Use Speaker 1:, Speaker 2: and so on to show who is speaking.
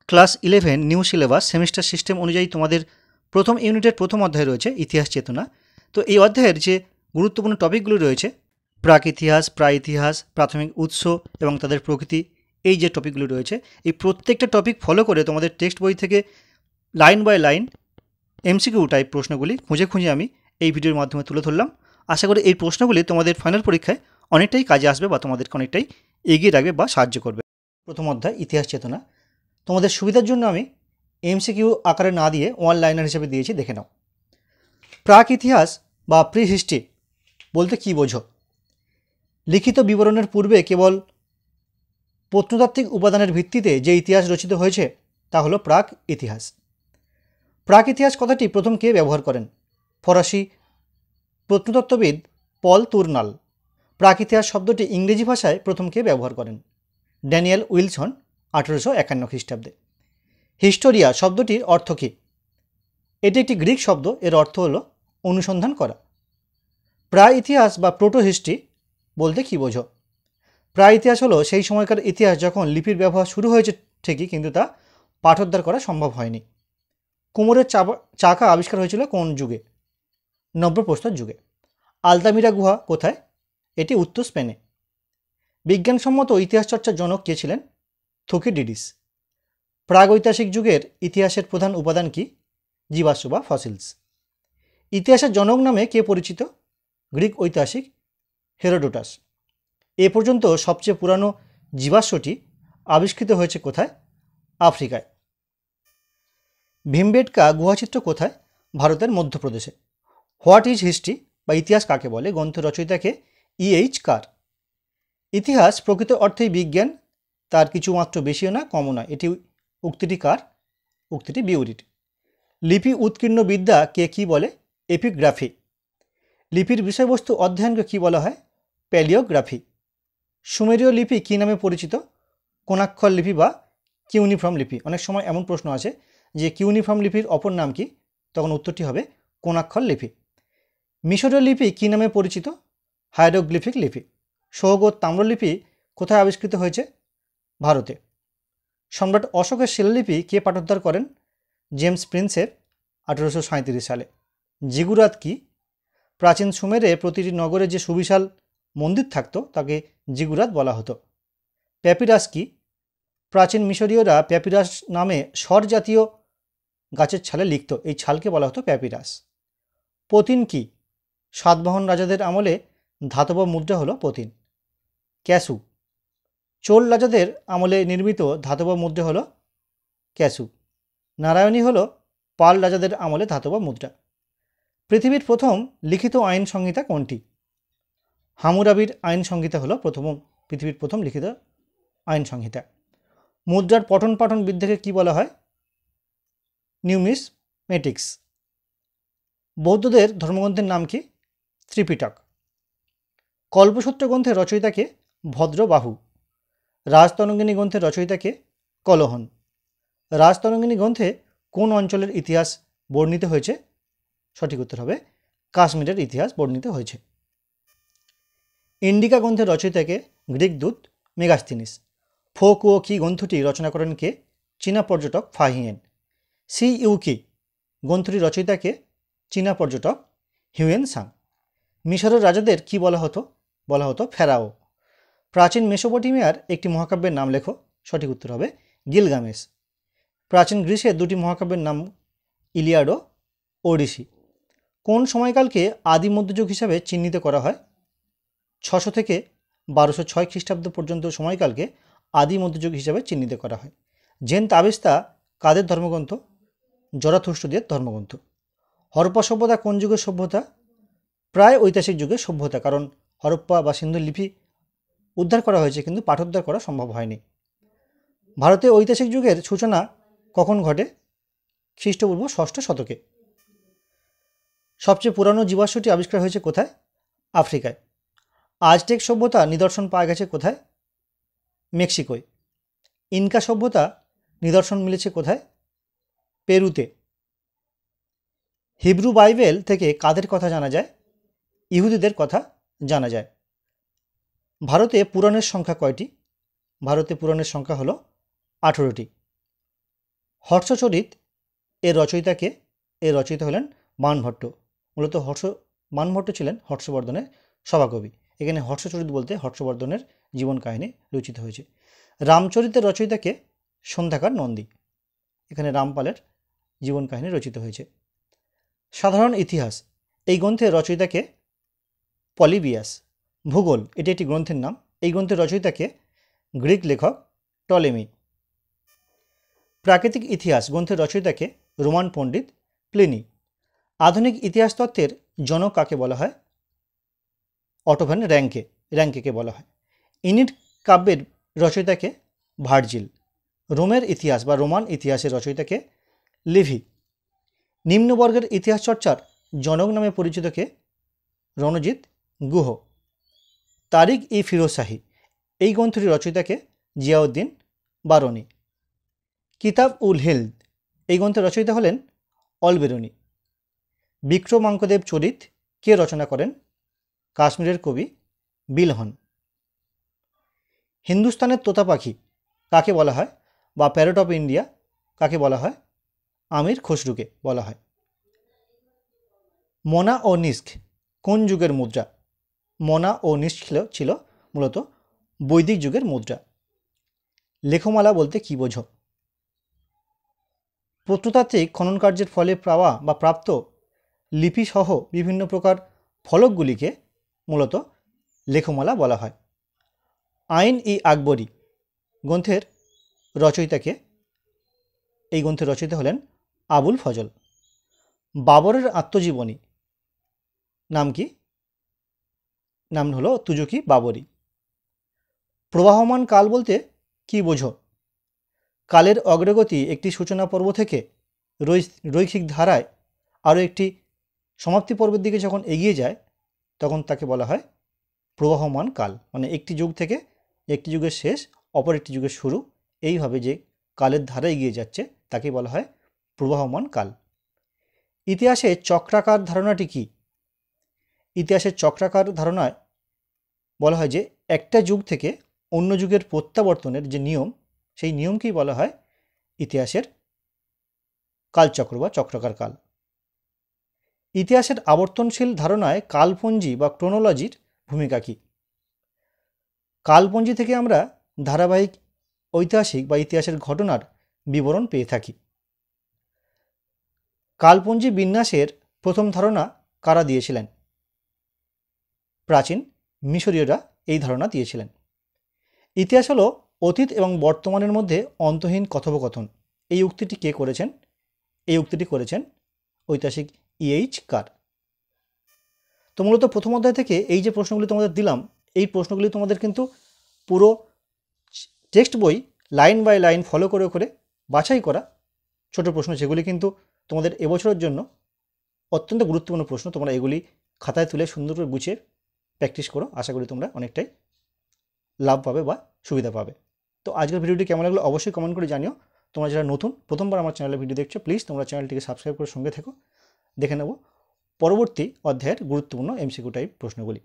Speaker 1: Class 11 new syllabus semester system অনুযায়ী তোমাদের প্রথম ইউনিটের প্রথম অধ্যায় রয়েছে ইতিহাস চেতনা। তো এই অধ্যায়ের যে গুরুত্বপূর্ণ টপিকগুলো রয়েছে প্রাক ইতিহাস, প্রাইতিহাস, প্রাথমিক উৎস এবং তাদের প্রকৃতি, এই যে টপিকগুলো রয়েছে এই প্রত্যেকটা টপিক ফলো করে তোমাদের টেক্সট বই থেকে line by line MCQ type প্রশ্নগুলি খুঁজে খুঁজে আমি এই ভিডিওর মাধ্যমে তুলে ধরলাম। আশা করি এই প্রশ্নগুলি তোমাদের ফাইনাল পরীক্ষায় অনেকটাই কাজে আসবে বা তোমাদেরকে অনেকটাই এগিয়ে রাখবে বা সাহায্য করবে। প্রথম অধ্যায় ইতিহাস চেতনা। তোমাদের সুবিধার জন্য আমি এমসিকিউ আকারে না দিয়ে ওয়ান লাইনার হিসেবে দিয়েছি, দেখে নাও। প্রাক ইতিহাস বা প্রি হিস্ট্রি বলতে কী বোঝো? লিখিত বিবরণের পূর্বে কেবল প্রত্নতাত্ত্বিক উপাদানের ভিত্তিতে যে ইতিহাস রচিত হয়েছে তা হলো প্রাক ইতিহাস। প্রাক ইতিহাস কথাটি প্রথম কে ব্যবহার করেন? ফরাসি প্রত্নতত্ত্ববিদ পল তুর্নাল। প্রাক ইতিহাস শব্দটি ইংরেজি ভাষায় প্রথম কে ব্যবহার করেন? ড্যানিয়েল উইলসন 1851 খ্রিস্টাব্দে। হিস্টোরিয়া শব্দটির অর্থ কী? এটি একটি গ্রিক শব্দ, এর অর্থ হলো অনুসন্ধান করা। প্রায় ইতিহাস বা প্রোটো হিস্ট্রি বলতে কী বোঝো? প্রায় ইতিহাস হলো সেই সময়কার ইতিহাস যখন লিপির ব্যবহার শুরু হয়েছে ঠিকই, কিন্তু তা পাঠোদ্ধার করা সম্ভব হয়নি। কুমোরের চাকা আবিষ্কার হয়েছিল কোন যুগে? নব্যপ্রস্তর যুগে। আলতামিরা গুহা কোথায়? এটি উত্তর স্পেনে। বিজ্ঞানসম্মত ইতিহাস চর্চার জনক কে ছিলেন? থুকিডিডিস। প্রাগৈতিহাসিক যুগের ইতিহাসের প্রধান উপাদান কি? জীবাশ্ম বা ফসিলস। ইতিহাসের জনক নামে কে পরিচিত? গ্রিক ঐতিহাসিক হেরোডোটাস। এ পর্যন্ত সবচেয়ে পুরানো জীবাশ্মটি আবিষ্কৃত হয়েছে কোথায়? আফ্রিকায়। ভীমবেটকা গুহাচিত্র কোথায়? ভারতের মধ্যপ্রদেশে। হোয়াট ইজ হিস্ট্রি বা ইতিহাস কাকে বলে? গ্রন্থ রচয়িতাকে ইএইচ কার। ইতিহাস প্রকৃত অর্থেই বিজ্ঞান, তার কিছুমাত্র বেশিও না কমও না। এটি উক্তিটি কার? উক্তিটি বিউরির। লিপি উৎকীর্ণ বিদ্যা কে কী বলে? এপিগ্রাফি। লিপির বিষয়বস্তু অধ্যয়নকে কী বলা হয়? প্যালিওগ্রাফি। সুমেরীয় লিপি কী নামে পরিচিত? কোণাক্ষর লিপি বা কিউনিফর্ম লিপি। অনেক সময় এমন প্রশ্ন আছে যে কিউনিফর্ম লিপির অপর নাম কি? তখন উত্তরটি হবে কোণাক্ষর লিপি। মিশরীয় লিপি কী নামে পরিচিত? হায়ারোগ্লিফিক লিপি। সৌগ তাম্রলিপি কোথায় আবিষ্কৃত হয়েছে? ভারতে। সম্রাট অশোকের শিলালিপি কে পাঠোদ্ধার করেন? জেমস প্রিন্সেপ 1837 সালে। জিগুরাত কি? প্রাচীন সুমেরে প্রতিটি নগরে যে সুবিশাল মন্দির থাকতো তাকে জিগুরাত বলা হতো। প্যাপিরাস কি? প্রাচীন মিশরীয়রা প্যাপিরাস নামে স্বর জাতীয় গাছের ছালে লিখত, এই ছালকে বলা হতো প্যাপিরাস। পতিন কি? সাতবাহন রাজাদের আমলে ধাতব মুদ্রা হলো পতিন। ক্যাসু। চোল রাজাদের আমলে নির্মিত ধাতব মুদ্রা হলো ক্যাসু। নারায়ণী হলো পাল রাজাদের আমলে ধাতব মুদ্রা। পৃথিবীর প্রথম লিখিত আইন সংহিতা কোনটি? হামুরাবির আইন সংহিতা হলো পৃথিবীর প্রথম লিখিত আইন সংহিতা। মুদ্রার পঠন পাঠন বিদ্যাকে কি বলা হয়? নিউমিসমেটিক্স। বৌদ্ধদের ধর্মগ্রন্থের নাম কি? ত্রিপিটক। কল্পসূত্র গ্রন্থের রচয়িতাকে? ভদ্রবাহু। রাজতরঙ্গিনী গ্রন্থের রচয়িতাকে? কলহন। রাজতরঙ্গিনী গ্রন্থে কোন অঞ্চলের ইতিহাস বর্ণিত হয়েছে? সঠিক উত্তর হবে কাশ্মীরের ইতিহাস বর্ণিত হয়েছে। ইন্ডিকা গ্রন্থের রচয়িতাকে? গ্রিক দূত মেগাস্থিনিস। ফোকুও কি গ্রন্থটি রচনা করেন কে? চীনা পর্যটক ফাহিয়েন। সি ইউকি গ্রন্থটি রচয়িতাকে? চীনা পর্যটক হিউয়েন সাং। মিশরের রাজাদের কি বলা হতো? বলা হতো ফেরাও। প্রাচীন মেসোপটেমিয়ার একটি মহাকাব্যের নাম লেখো। সঠিক উত্তর হবে গিলগামেশ। প্রাচীন গ্রিসের দুটি মহাকাব্যের নাম ইলিয়াড ও ওডিসি। কোন সময়কালকে আদি মধ্যযুগ হিসাবে চিহ্নিত করা হয়? 600 থেকে 1206 খ্রিস্টাব্দ পর্যন্ত সময়কালকে আদি মধ্যযুগ হিসাবে চিহ্নিত করা হয়। জেন তাবিস্তা কাদের ধর্মগ্রন্থ? জরাথুস্ট্রদের ধর্মগ্রন্থ। হরপ্পা সভ্যতা কোন যুগের সভ্যতা? প্রায় ঐতিহাসিক যুগের সভ্যতা, কারণ হরপ্পা বা সিন্ধু লিপি উদ্ধার করা হয়েছে কিন্তু পাঠোদ্ধার করা সম্ভব হয়নি। ভারতে ঐতিহাসিক যুগের সূচনা কখন ঘটে? খ্রিস্টপূর্ব 6ষ্ঠ শতকে। সবচেয়ে পুরানো জীবাশ্মটি আবিষ্কার হয়েছে কোথায়? আফ্রিকায়। আজটেক সভ্যতা নিদর্শন পাওয়া গেছে কোথায়? মেক্সিকোয়। ইনকা সভ্যতা নিদর্শন মিলেছে কোথায়? পেরুতে। হিব্রু বাইবেল থেকে কাদের কথা জানা যায়? ইহুদিদের কথা জানা যায়। ভারতে পুরাণের সংখ্যা কয়টি? ভারতে পুরাণের সংখ্যা হলো 18টি। হর্ষচরিত এর রচয়িতাকে? এর রচয়িতা হলেন বাণভট্ট। মূলত বাণভট্ট ছিলেন হর্ষবর্ধনের সভাকবি। এখানে হর্ষচরিত বলতে হর্ষবর্ধনের জীবন কাহিনী রচিত হয়েছে। রামচরিতের রচয়িতাকে? সন্ধ্যাকার নন্দী। এখানে রামপালের জীবন কাহিনী রচিত হয়েছে। সাধারণ ইতিহাস এই গ্রন্থের রচয়িতাকে? পলিবিয়াস। ভূগোল এটি একটি গ্রন্থের নাম। এই গ্রন্থের রচয়িতাকে? গ্রিক লেখক টলেমি। প্রাকৃতিক ইতিহাস গ্রন্থের রচয়িতাকে? রোমান পণ্ডিত প্লিনি। আধুনিক ইতিহাস তত্ত্বের জনক কাকে বলা হয়? অটো ভ্যান র্যাঙ্কেকে বলা হয়। ইনিড কাব্যের রচয়িতাকে? ভার্জিল। রোমের ইতিহাস বা রোমান ইতিহাসের রচয়িতাকে? লিভি। নিম্নবর্গের ইতিহাস চর্চার জনক নামে পরিচিত কে? রণজিৎ গুহ। তারিক ই ফিরোজ শাহী এই গ্রন্থটির রচয়িতাকে? জিয়াউদ্দিন বারনি। কিতাব উল হিন্দ এই গ্রন্থের রচয়িতা হলেন অলবেরুনি। বিক্রমাঙ্কদেব চরিত কে রচনা করেন? কাশ্মীরের কবি বিলহন। হিন্দুস্তানের তোতা পাখি কাকে বলা হয়, বা প্যারট অফ ইন্ডিয়া কাকে বলা হয়? আমির খসরুকে বলা হয়। মনা ও নিস্ক কোন যুগের মুদ্রা? মনা ও নিস্ক ছিল মূলত বৈদিক যুগের মুদ্রা। লেখমালা বলতে কি বোঝো? প্রত্নতাত্ত্বিক খনন কার্যের ফলে পাওয়া বা প্রাপ্ত লিপিসহ বিভিন্ন প্রকার ফলকগুলিকে মূলত লেখমালা বলা হয়। আইন ই আকবরী গ্রন্থের রচয়িতাকে? এই গ্রন্থের রচয়িতা হলেন আবুল ফজল। বাবরের আত্মজীবনী নাম কি? নাম হলো তুজুকি বাবরি। প্রবাহমান কাল বলতে কি বোঝো? কালের অগ্রগতি একটি সূচনা পর্ব থেকে রৈখিক ধারায় আরও একটি সমাপ্তি পর্বের দিকে যখন এগিয়ে যায় তখন তাকে বলা হয় প্রবাহমান কাল। মানে একটি যুগ থেকে একটি যুগের শেষ, অপর একটি যুগের শুরু, এইভাবে যে কালের ধারা এগিয়ে যাচ্ছে তাকে বলা হয় প্রবাহমান কাল। ইতিহাসে চক্রাকার ধারণাটি কি? ইতিহাসের চক্রাকার ধারণায় বলা হয় যে একটা যুগ থেকে অন্য যুগের প্রত্যাবর্তনের যে নিয়ম, সেই নিয়মকেই বলা হয় ইতিহাসের কালচক্র বা চক্রাকার কাল। ইতিহাসের আবর্তনশীল ধারণায় কালপঞ্জি বা ক্রোনোলজির ভূমিকা কী? কালপঞ্জি থেকে আমরা ধারাবাহিক ঐতিহাসিক বা ইতিহাসের ঘটনার বিবরণ পেয়ে থাকি। কালপঞ্জি বিন্যাসের প্রথম ধারণা কারা দিয়েছিলেন? প্রাচীন মিশরীয়রা এই ধারণা দিয়েছিলেন। ইতিহাস হলো অতীত এবং বর্তমানের মধ্যে অন্তহীন কথোপকথন। এই উক্তিটি কে করেছেন? এই উক্তিটি করেছেন ঐতিহাসিক E.H. কার। তো মূলত প্রথম অধ্যায় থেকে এই যে প্রশ্নগুলি তোমাদের দিলাম, এই প্রশ্নগুলি তোমাদের কিন্তু পুরো টেক্সট বই লাইন বাই লাইন ফলো করে করে বাছাই করা ছোট প্রশ্ন, যেগুলি কিন্তু তোমাদের এবছরের জন্য অত্যন্ত গুরুত্বপূর্ণ প্রশ্ন। তোমরা এগুলি খাতায় তুলে সুন্দর করে গুছিয়ে প্র্যাকটিস করো। আশা করি তোমরা অনেকটাই লাভ পাবে বা সুবিধা পাবে। তো আজকের ভিডিওটি কেমন লাগলো অবশ্যই কমেন্ট করে জানিও। তোমরা যারা নতুন প্রথমবার আমার চ্যানেলে ভিডিও দেখছো, প্লিজ তোমরা চ্যানেলটিকে সাবস্ক্রাইব করে সঙ্গে থেকো। দেখে নেব পরবর্তী অধ্যায়ের গুরুত্বপূর্ণ MCQ টাইপ প্রশ্নগুলি।